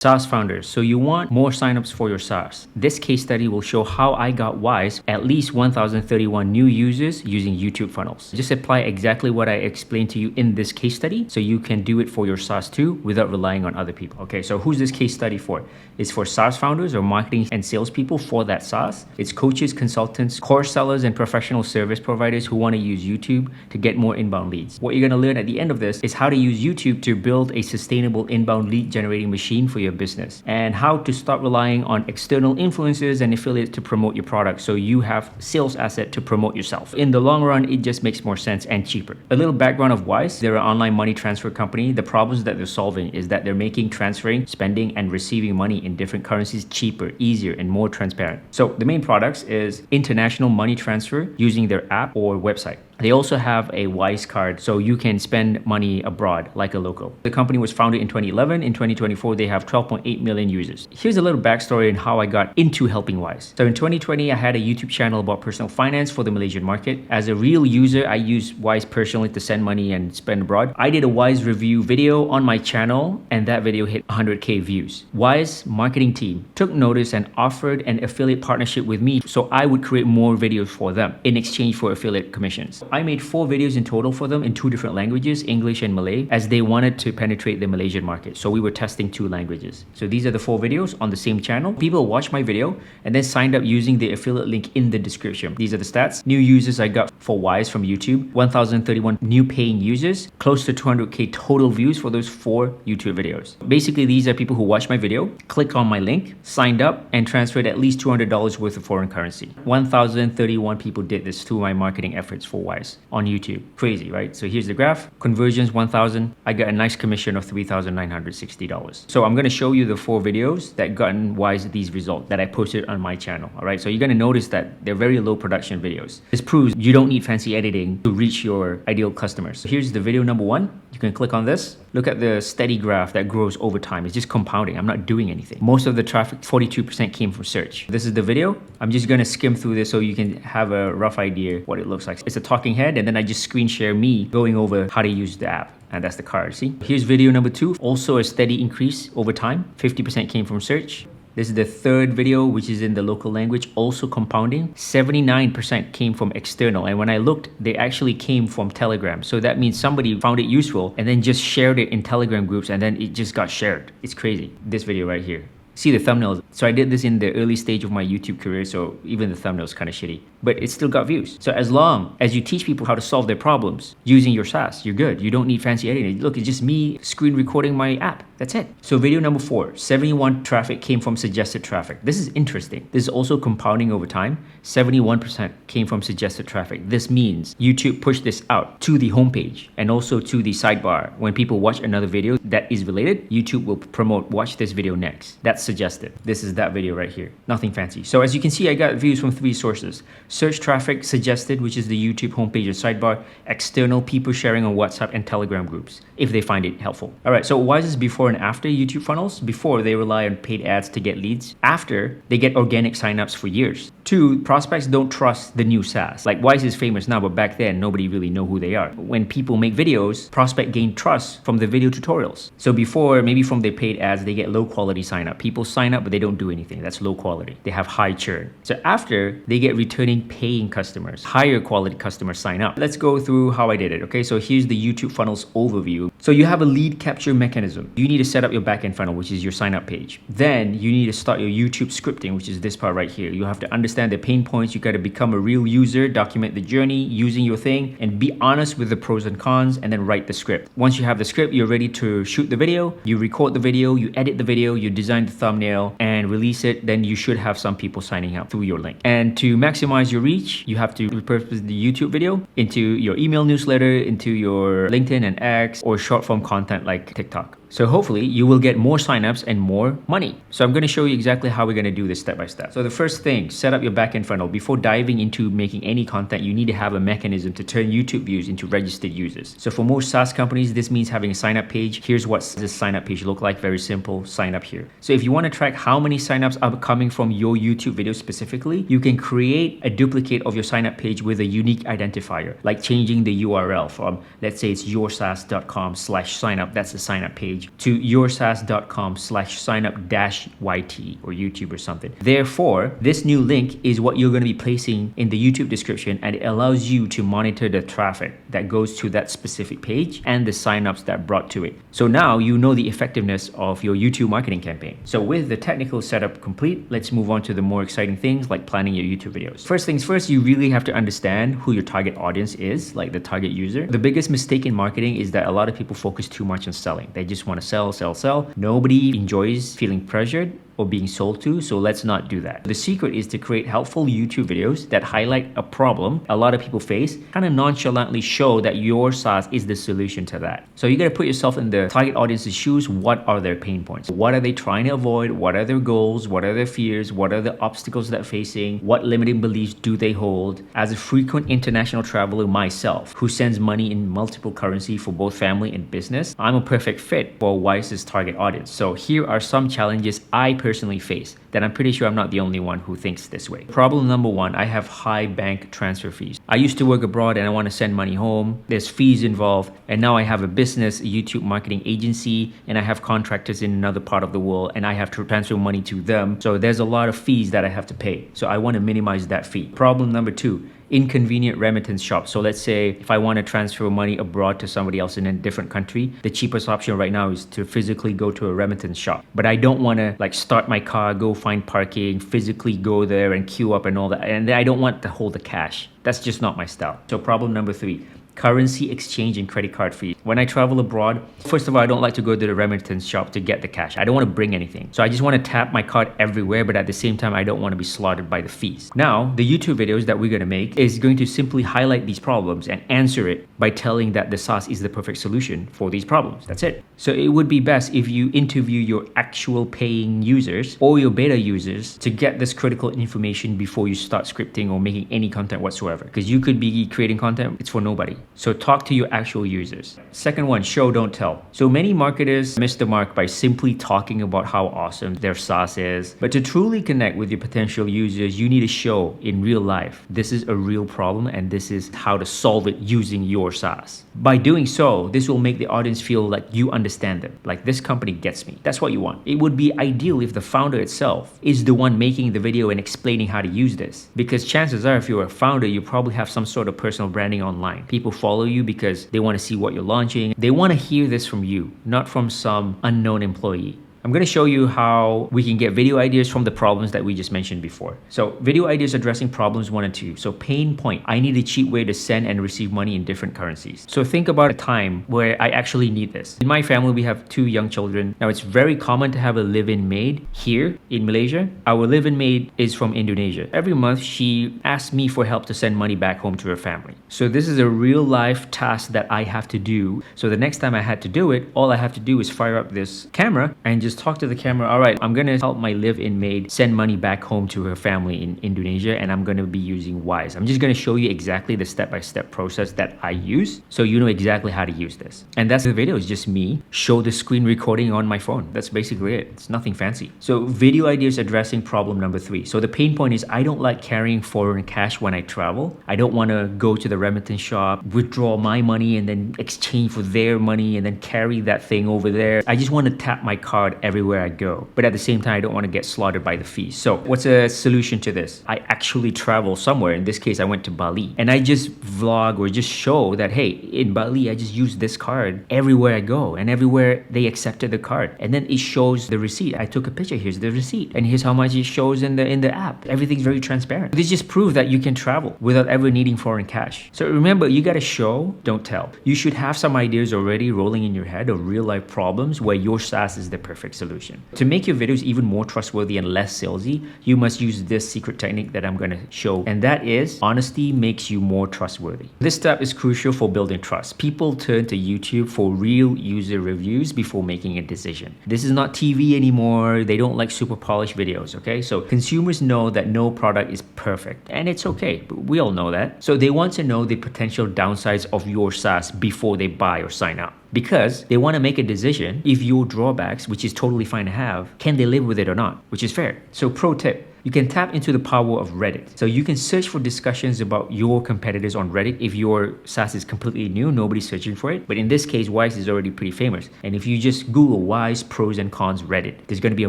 SaaS founders, so you want more signups for your SaaS. This case study will show how I got Wise at least 1,031 new users using YouTube funnels. Just apply exactly what I explained to you in this case study so you can do it for your SaaS too without relying on other people. Okay, so who's this case study for? It's for SaaS founders or marketing and salespeople for that SaaS. It's coaches, consultants, course sellers, and professional service providers who want to use YouTube to get more inbound leads. What you're going to learn at the end of this is how to use YouTube to build a sustainable inbound lead generating machine for your business, and how to stop relying on external influencers and affiliates to promote your product so you have sales asset to promote yourself. In the long run, it just makes more sense and cheaper. A little background of Wise. They're an online money transfer company. The problems that they're solving is that they're making transferring, spending, and receiving money in different currencies cheaper, easier, and more transparent. So the main products is international money transfer using their app or website. They also have a Wise card so you can spend money abroad like a local. The company was founded in 2011. In 2024, they have 12.8 million users. Here's a little backstory on how I got into helping Wise. So in 2020, I had a YouTube channel about personal finance for the Malaysian market. As a real user, I use Wise personally to send money and spend abroad. I did a Wise review video on my channel and that video hit 100K views. Wise marketing team took notice and offered an affiliate partnership with me so I would create more videos for them in exchange for affiliate commissions. I made 4 videos in total for them in 2 different languages, English and Malay, as they wanted to penetrate the Malaysian market. So we were testing 2 languages. So these are the 4 videos on the same channel. People watched my video and then signed up using the affiliate link in the description. These are the stats. New users I got for Wise from YouTube, 1,031 new paying users, close to 200K total views for those 4 YouTube videos. Basically, these are people who watched my video, clicked on my link, signed up, and transferred at least $200 worth of foreign currency. 1,031 people did this through my marketing efforts for Wise on YouTube. Crazy, right? So here's the graph. Conversions 1,000. I got a nice commission of $3,960. So I'm going to show you the 4 videos that gotten Wise these results that I posted on my channel. All right. So you're going to notice that they're very low production videos. This proves you don't need fancy editing to reach your ideal customers. So here's the video number 1. You can click on this. Look at the steady graph that grows over time. It's just compounding. I'm not doing anything. Most of the traffic, 42% came from search. This is the video. I'm just going to skim through this so you can have a rough idea what it looks like. It's a talking head, and then I just screen share me going over how to use the app. And that's the card, see? Here's video number 2. Also a steady increase over time. 50% came from search. This is the 3rd video, which is in the local language, also compounding. 79% came from external. And when I looked, they actually came from Telegram. So that means somebody found it useful and then just shared it in Telegram groups, and then it just got shared. It's crazy. This video right here. See the thumbnails. So I did this in the early stage of my YouTube career, so even the thumbnail's kind of shitty, but it still got views. So as long as you teach people how to solve their problems using your SaaS, you're good. You don't need fancy editing. Look, it's just me screen recording my app. That's it. So video number 4, 71 traffic came from suggested traffic. This is interesting. This is also compounding over time. 71% came from suggested traffic. This means YouTube pushed this out to the homepage and also to the sidebar. When people watch another video that is related, YouTube will promote, watch this video next. That's suggested. This is that video right here. Nothing fancy. So as you can see, I got views from 3 sources. Search traffic, suggested, which is the YouTube homepage and sidebar, external, people sharing on WhatsApp and Telegram groups, if they find it helpful. All right, so why is this before and after YouTube funnels? Before, they rely on paid ads to get leads. After, they get organic signups for years. 2, prospects don't trust the new SaaS. Like Wise is famous now, but back then, nobody really know who they are. When people make videos, prospect gain trust from the video tutorials. So before, maybe from their paid ads, they get low quality sign up. People sign up, but they don't do anything. That's low quality. They have high churn. So after, they get returning paying customers. Higher quality customers sign up. Let's go through how I did it. Okay, so here's the YouTube funnels overview. So you have a lead capture mechanism. You need to set up your backend funnel, which is your sign up page. Then you need to start your YouTube scripting, which is this part right here. You have to understand the pain points. You got to become a real user, document the journey using your thing, and be honest with the pros and cons, and then write the script. Once you have the script, you're ready to shoot the video. You record the video, you edit the video, you design the thumbnail, and release it. Then you should have some people signing up through your link. And to maximize your reach, you have to repurpose the YouTube video into your email newsletter, into your LinkedIn and X, or short form content like TikTok. So hopefully you will get more signups and more money. So I'm going to show you exactly how we're going to do this step by step. So the first thing, set up your backend funnel. Before diving into making any content, you need to have a mechanism to turn YouTube views into registered users. So for most SaaS companies, this means having a sign up page. Here's what this sign up page look like. Very simple, sign up here. So if you want to track how many signups are coming from your YouTube video specifically, you can create a duplicate of your sign up page with a unique identifier, like changing the URL from, let's say it's yoursaas.com/signup. That's the sign up page. page to yoursas.com/signup-YT or YouTube or something. Therefore, this new link is what you're going to be placing in the YouTube description, and it allows you to monitor the traffic that goes to that specific page and the signups that brought to it. So now you know the effectiveness of your YouTube marketing campaign. So with the technical setup complete, let's move on to the more exciting things like planning your YouTube videos. First things first, you really have to understand who your target audience is, like the target user. The biggest mistake in marketing is that a lot of people focus too much on selling. They just want to sell, sell, sell. Nobody enjoys feeling pressured or being sold to, so let's not do that. The secret is to create helpful YouTube videos that highlight a problem a lot of people face, kind of nonchalantly show that your SaaS is the solution to that. So you got to put yourself in the target audience's shoes. What are their pain points? What are they trying to avoid? What are their goals? What are their fears? What are the obstacles that they're facing? What limiting beliefs do they hold? As a frequent international traveler myself, who sends money in multiple currency for both family and business, I'm a perfect fit for Wise's target audience. So here are some challenges I personally face that I'm pretty sure I'm not the only one who thinks this way. Problem number one, I have high bank transfer fees. I used to work abroad and I want to send money home. There's fees involved. And now I have a business, a YouTube marketing agency, and I have contractors in another part of the world and I have to transfer money to them. So there's a lot of fees that I have to pay. So I want to minimize that fee. Problem number two, inconvenient remittance shops. So let's say if I want to transfer money abroad to somebody else in a different country, the cheapest option right now is to physically go to a remittance shop. But I don't want to like start my car, go find parking, physically go there and queue up and all that. And I don't want to hold the cash. That's just not my style. So problem number three, currency exchange and credit card fees. When I travel abroad, first of all, I don't like to go to the remittance shop to get the cash. I don't want to bring anything. So I just want to tap my card everywhere, but at the same time, I don't want to be slaughtered by the fees. Now, the YouTube videos that we're going to make is going to simply highlight these problems and answer it by telling that the SaaS is the perfect solution for these problems. That's it. So it would be best if you interview your actual paying users or your beta users to get this critical information before you start scripting or making any content whatsoever. Because you could be creating content, it's for nobody. So talk to your actual users. Second one, show, don't tell. So many marketers miss the mark by simply talking about how awesome their SaaS is. But to truly connect with your potential users, you need to show in real life, this is a real problem and this is how to solve it using your SaaS. By doing so, this will make the audience feel like you understand them. Like this company gets me. That's what you want. It would be ideal if the founder itself is the one making the video and explaining how to use this. Because chances are, if you're a founder, you probably have some sort of personal branding online. People follow you because they want to see what you're launching. They want to hear this from you, not from some unknown employee. I'm going to show you how we can get video ideas from the problems that we just mentioned before. So video ideas addressing problems 1 and 2. So pain point, I need a cheap way to send and receive money in different currencies. So think about a time where I actually need this. In my family, we have 2 young children. Now it's very common to have a live-in maid here in Malaysia. Our live-in maid is from Indonesia. Every month, she asks me for help to send money back home to her family. So this is a real life task that I have to do. So the next time I had to do it, all I have to do is fire up this camera and just talk to the camera. All right, I'm gonna help my live-in maid send money back home to her family in Indonesia, and I'm gonna be using Wise. I'm just gonna show you exactly the step-by-step process that I use, so you know exactly how to use this. And that's the video. It's just me show the screen recording on my phone. That's basically it. It's nothing fancy. So video ideas addressing problem number 3. So the pain point is I don't like carrying foreign cash when I travel. I don't want to go to the remittance shop, withdraw my money and then exchange for their money and then carry that thing over there. I just want to tap my card everywhere I go. But at the same time, I don't want to get slaughtered by the fees. So what's a solution to this? I actually travel somewhere. In this case, I went to Bali. And I just vlog or just show that, hey, in Bali, I just use this card everywhere I go. And everywhere they accepted the card. And then it shows the receipt. I took a picture. Here's the receipt. And here's how much it shows in the app. Everything's very transparent. This just proves that you can travel without ever needing foreign cash. So remember, you got to show, don't tell. You should have some ideas already rolling in your head of real life problems where your SaaS is the perfect solution. To make your videos even more trustworthy and less salesy, you must use this secret technique that I'm going to show. And that is honesty makes you more trustworthy. This step is crucial for building trust. People turn to YouTube for real user reviews before making a decision. This is not TV anymore. They don't like super polished videos, okay? So consumers know that no product is perfect, and it's okay. But we all know that. So they want to know the potential downsides of your SaaS before they buy or sign up, because they want to make a decision if your drawbacks, which is totally fine to have, can they live with it or not, which is fair. So pro tip, You can tap into the power of Reddit. So you can search for discussions about your competitors on Reddit. If your SaaS is completely new, nobody's searching for it. But in this case, Wise is already pretty famous. And if you just Google Wise pros and cons Reddit, there's going to be a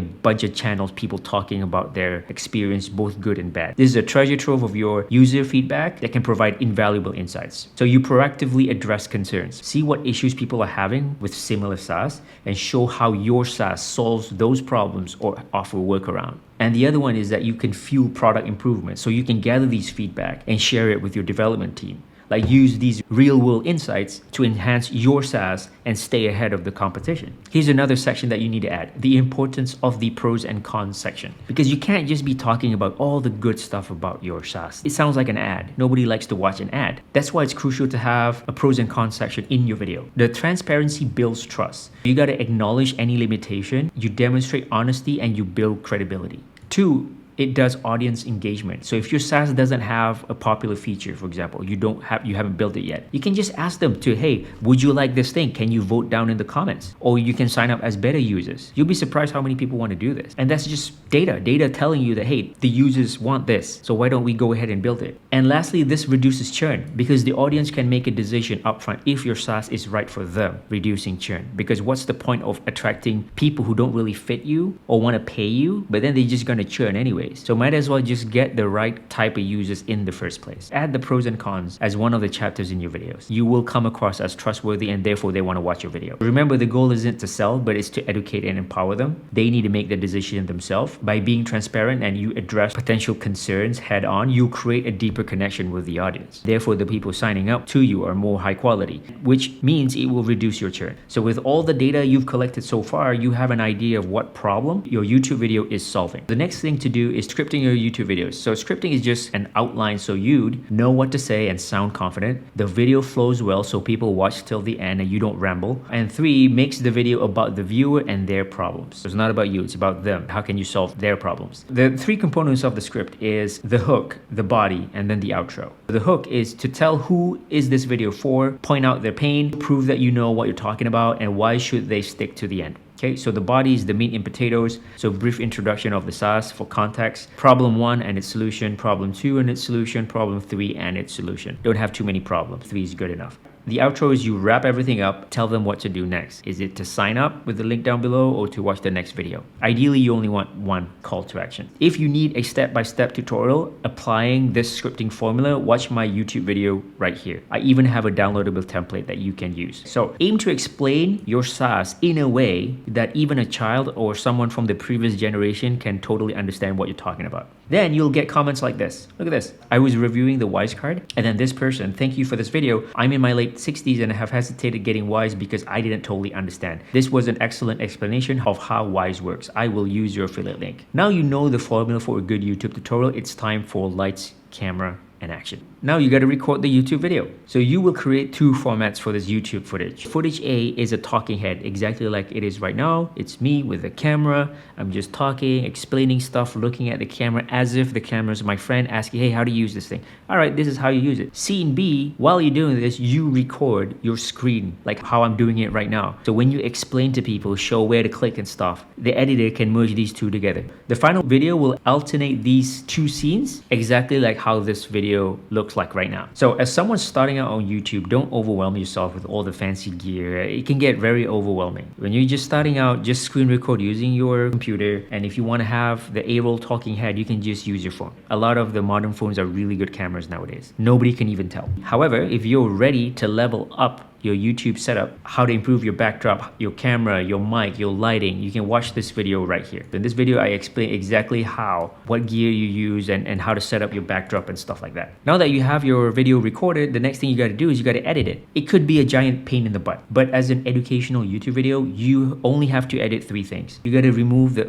bunch of channels, people talking about their experience, both good and bad. This is a treasure trove of your user feedback that can provide invaluable insights. So you proactively address concerns. See what issues people are having with similar SaaS and show how your SaaS solves those problems or offer workaround. And the other one is that you can fuel product improvement. So you can gather these feedback and share it with your development team. Like use these real world insights to enhance your SaaS and stay ahead of the competition. Here's another section that you need to add, the importance of the pros and cons section. Because you can't just be talking about all the good stuff about your SaaS. It sounds like an ad. Nobody likes to watch an ad. That's why it's crucial to have a pros and cons section in your video. The transparency builds trust. You got to acknowledge any limitation, you demonstrate honesty, and you build credibility. 2, it does audience engagement. So if your SaaS doesn't have a popular feature, for example, you haven't built it yet, you can just ask them to, hey, would you like this thing? Can you vote down in the comments? Or you can sign up as beta users. You'll be surprised how many people want to do this. And that's just data telling you that, hey, the users want this. So why don't we go ahead and build it? And lastly, this reduces churn because the audience can make a decision upfront if your SaaS is right for them, reducing churn. Because what's the point of attracting people who don't really fit you or want to pay you, but then they're just going to churn anyway? So might as well just get the right type of users in the first place. Add the pros and cons as one of the chapters in your videos. You will come across as trustworthy and therefore they want to watch your video. Remember, the goal isn't to sell, but it's to educate and empower them. They need to make the decision themselves. By being transparent and you address potential concerns head on, you create a deeper connection with the audience. Therefore, the people signing up to you are more high quality, which means it will reduce your churn. So with all the data you've collected so far, you have an idea of what problem your YouTube video is solving. The next thing to do is scripting your YouTube videos. So scripting is just an outline so you'd know what to say and sound confident. The video flows well so people watch till the end and you don't ramble. And 3, makes the video about the viewer and their problems. So it's not about you, it's about them. How can you solve their problems? The 3 components of the script is the hook, the body, and then the outro. The hook is to tell who is this video for, point out their pain, prove that you know what you're talking about, and why should they stick to the end. Okay, so the body is the meat and potatoes. So brief introduction of the SaaS for context. Problem 1 and its solution. Problem 2 and its solution. Problem 3 and its solution. Don't have too many problems. 3 is good enough. The outro is you wrap everything up, tell them what to do next. Is it to sign up with the link down below or to watch the next video? Ideally, you only want one call to action. If you need a step-by-step tutorial applying this scripting formula, watch my YouTube video right here. I even have a downloadable template that you can use. So aim to explain your SaaS in a way that even a child or someone from the previous generation can totally understand what you're talking about. Then you'll get comments like this. Look at this. I was reviewing the Wise card and then this person, thank you for this video. I'm in my late 60s and have hesitated getting Wise because I didn't totally understand. This was an excellent explanation of how Wise works. I will use your affiliate link. Now you know the formula for a good YouTube tutorial. It's time for lights, camera, and action. Now you got to record the YouTube video. So you will create 2 formats for this YouTube footage. Footage A is a talking head, exactly like it is right now. It's me with a camera. I'm just talking, explaining stuff, looking at the camera as if the camera is my friend, asking, hey, how do you use this thing? All right, this is how you use it. Scene B, while you're doing this, you record your screen, like how I'm doing it right now. So when you explain to people, show where to click and stuff, the editor can merge these 2 together. The final video will alternate these 2 scenes, exactly like how this video looks like right now. So as someone starting out on YouTube, don't overwhelm yourself with all the fancy gear. It can get very overwhelming. When you're just starting out, just screen record using your computer. And if you want to have the A-roll talking head, you can just use your phone. A lot of the modern phones are really good cameras nowadays. Nobody can even tell. However, if you're ready to level up your YouTube setup, how to improve your backdrop, your camera, your mic, your lighting, you can watch this video right here. In this video, I explain exactly what gear you use and how to set up your backdrop and stuff like that. Now that you have your video recorded, the next thing you got to do is you got to edit it. It could be a giant pain in the butt, but as an educational YouTube video, you only have to edit 3 things. You got to remove the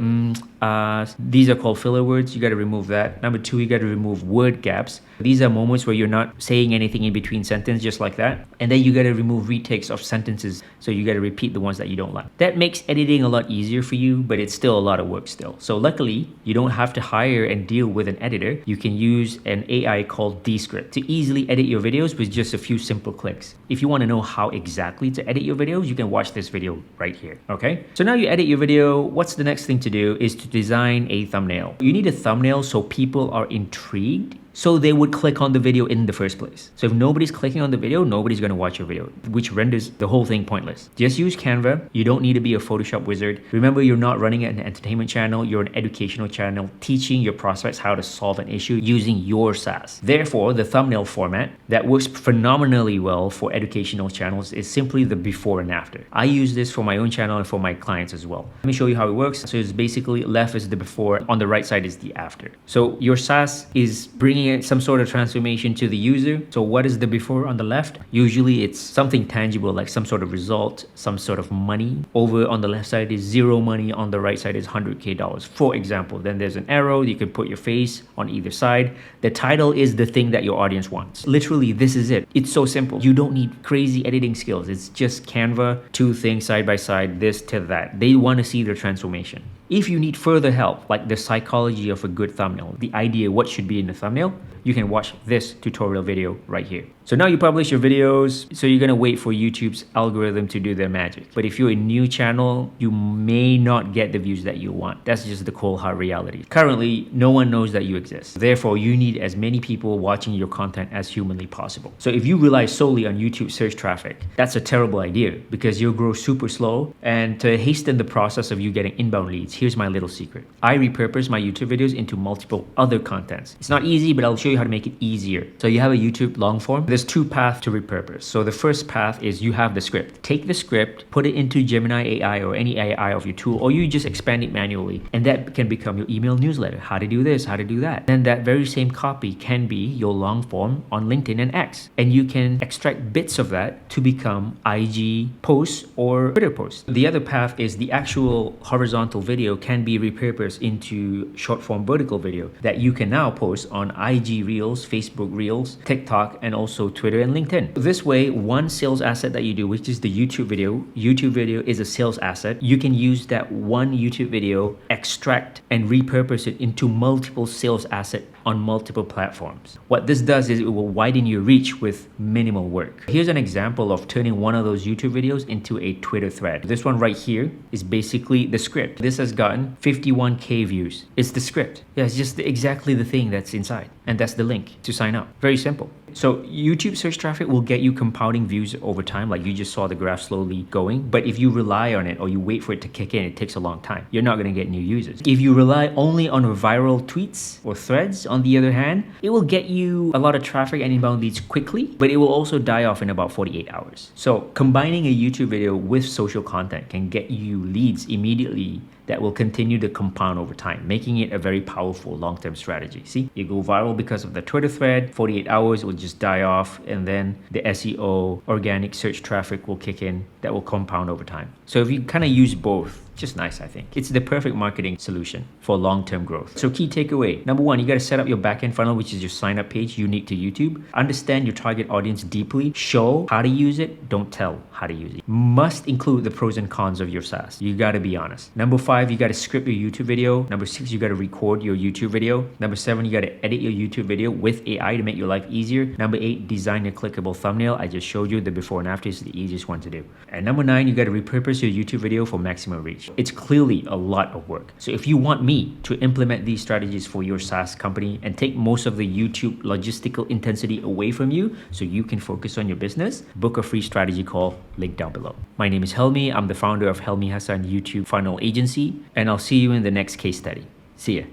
these are called filler words. You got to remove that. Number 2, you got to remove word gaps. These are moments where you're not saying anything in between sentences, just like that. And then you got to remove retakes of sentences. So you got to repeat the ones that you don't like. That makes editing a lot easier for you, but it's still a lot of work still. So luckily, you don't have to hire and deal with an editor. You can use an AI called Descript to easily edit your videos with just a few simple clicks. If you want to know how exactly to edit your videos, you can watch this video right here. Okay. So now you edit your video. What's the next thing to do is to design a thumbnail. You need a thumbnail so people are intrigued, so they would click on the video in the first place. So if nobody's clicking on the video, nobody's going to watch your video, which renders the whole thing pointless. Just use Canva. You don't need to be a Photoshop wizard. Remember, you're not running an entertainment channel. You're an educational channel teaching your prospects how to solve an issue using your SaaS. Therefore, the thumbnail format that works phenomenally well for educational channels is simply the before and after. I use this for my own channel and for my clients as well. Let me show you how it works. So it's basically left is the before, on the right side is the after. So your SaaS is bringing some sort of transformation to the user. So what is the before on the left? Usually it's something tangible, like some sort of result, some sort of money. Over on the left side is zero money, on the right side is $100K, for example. Then there's an arrow, you can put your face on either side. The title is the thing that your audience wants. Literally, this is it. It's so simple. You don't need crazy editing skills. It's just Canva, two things side by side, this to that. They want to see the transformation. If you need further help, like the psychology of a good thumbnail, the idea what should be in the thumbnail, you can watch this tutorial video right here. So now you publish your videos, so you're gonna wait for YouTube's algorithm to do their magic. But if you're a new channel, you may not get the views that you want. That's just the cold hard reality. Currently, no one knows that you exist. Therefore, you need as many people watching your content as humanly possible. So if you rely solely on YouTube search traffic, that's a terrible idea because you'll grow super slow. And to hasten the process of you getting inbound leads, here's my little secret. I repurpose my YouTube videos into multiple other contents. It's not easy, but I'll show you how to make it easier. So you have a YouTube long form. There's two paths to repurpose. So the first path is you have the script. Take the script, put it into Gemini AI or any AI of your tool, or you just expand it manually. And that can become your email newsletter. How to do this, how to do that. And that very same copy can be your long form on LinkedIn and X. And you can extract bits of that to become IG posts or Twitter posts. The other path is the actual horizontal video can be repurposed into short form vertical video that you can now post on IG Reels, Facebook Reels, TikTok, and also Twitter and LinkedIn. This way, one sales asset that you do, which is the YouTube video is a sales asset. You can use that one YouTube video, extract and repurpose it into multiple sales assets on multiple platforms. What this does is it will widen your reach with minimal work. Here's an example of turning one of those YouTube videos into a Twitter thread. This one right here is basically the script. This has gotten 51K views. It's the script. Yeah, it's just exactly the thing that's inside. And that's the link to sign up. Very simple. So YouTube search traffic will get you compounding views over time, like you just saw the graph slowly going. But if you rely on it or you wait for it to kick in, it takes a long time. You're not going to get new users. If you rely only on viral tweets or threads, on the other hand, it will get you a lot of traffic and inbound leads quickly, but it will also die off in about 48 hours. So combining a YouTube video with social content can get you leads immediately that will continue to compound over time, making it a very powerful long-term strategy. See, you go viral because of the Twitter thread, 48 hours it will just die off, and then the SEO, organic search traffic will kick in that will compound over time. So if you kind of use both, just nice, I think. It's the perfect marketing solution for long-term growth. So key takeaway, number one, you got to set up your backend funnel, which is your sign-up page unique to YouTube. Understand your target audience deeply. Show how to use it. Don't tell how to use it. Must include the pros and cons of your SaaS. You got to be honest. Number 5, you got to script your YouTube video. Number 6, you got to record your YouTube video. Number 7, you got to edit your YouTube video with AI to make your life easier. Number 8, design a clickable thumbnail. I just showed you the before and after is the easiest one to do. And number 9, you got to repurpose your YouTube video for maximum reach. It's clearly a lot of work. So if you want me to implement these strategies for your SaaS company and take most of the YouTube logistical intensity away from you so you can focus on your business, book a free strategy call, link down below. My name is Helmi. I'm the founder of Helmi Hassan YouTube Funnel Agency, and I'll see you in the next case study. See ya.